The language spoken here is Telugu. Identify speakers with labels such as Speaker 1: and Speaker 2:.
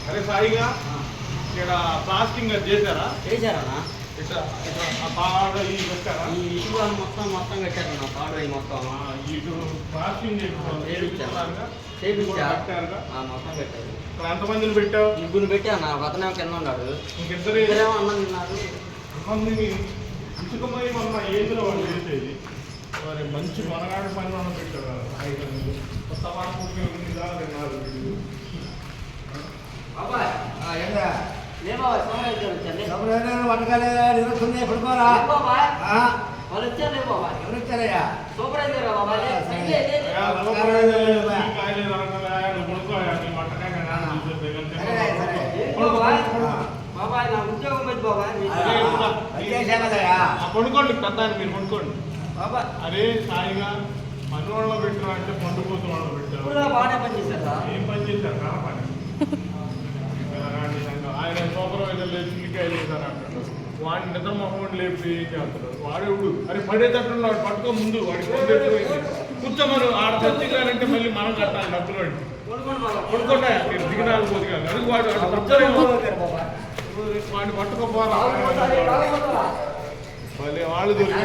Speaker 1: అరే సాయిగా ఇక్కడ ప్లాస్టింగ్ అది చేశారా?
Speaker 2: చేశారన్నా.
Speaker 1: ఇట్లా తాడు ఈ పెట్టారా?
Speaker 2: ఈ ఇటువ మొత్తం కట్టారన్నా. తాడు అవి మొత్తం
Speaker 1: ఇటు ప్లాస్టింగ్
Speaker 2: చేయించారు. మొత్తం పెట్టారు.
Speaker 1: ఇక్కడ ఎంతమందిని పెట్టావు?
Speaker 2: ముగ్గురు పెట్టాను. ఒక అతనే కింద ఉన్నాడు.
Speaker 1: ఇంకిద్దరేమో
Speaker 2: అన్నం తిన్నారు.
Speaker 1: అన్నంది ఇసుకమై మన ఏంద్ర వాళ్ళు చేసేది మరి మంచి మనగాడి పని మనం పెట్టారు కొత్త
Speaker 3: వంటకాలే నిరుస్తుంది పడుకోరా
Speaker 2: వాళ్ళు వచ్చారు బాబా.
Speaker 3: ఎవరు వచ్చారయ్యా?
Speaker 2: సూపర్వైజర్ బాబాయ్ నా ఉద్యోగం వచ్చి బాబాయ్
Speaker 1: పండుకోండి పెద్ద మీరు పండుకోండి. అరే సాయిగా పని వాళ్ళలో పెట్టారు అంటే పండుకోసం వాళ్ళు పెట్టారు.
Speaker 2: బాగానే పని చేశారు.
Speaker 1: ఏం పని చేశారు కదా పని ఆయన సూపర్వైజర్ లేచి చిల్లికాయలు వేశారు అంటాడు. వాడిని నిద్ర మొహం లేపి ఏం చేస్తాడు వాడేవుడు. అరే పడేటట్టున్నాడు పట్టుకో ముందు వాడికి కూర్చోమను. ఆడ తెచ్చిగానంటే మళ్ళీ మనం కట్టాలి డబ్బులు పడుకుంటా మీరు దిగినాలు పోదు కాదు. అది వాడు వాడిని పట్టుకోపోరా మళ్ళీ వాళ్ళు దొరికి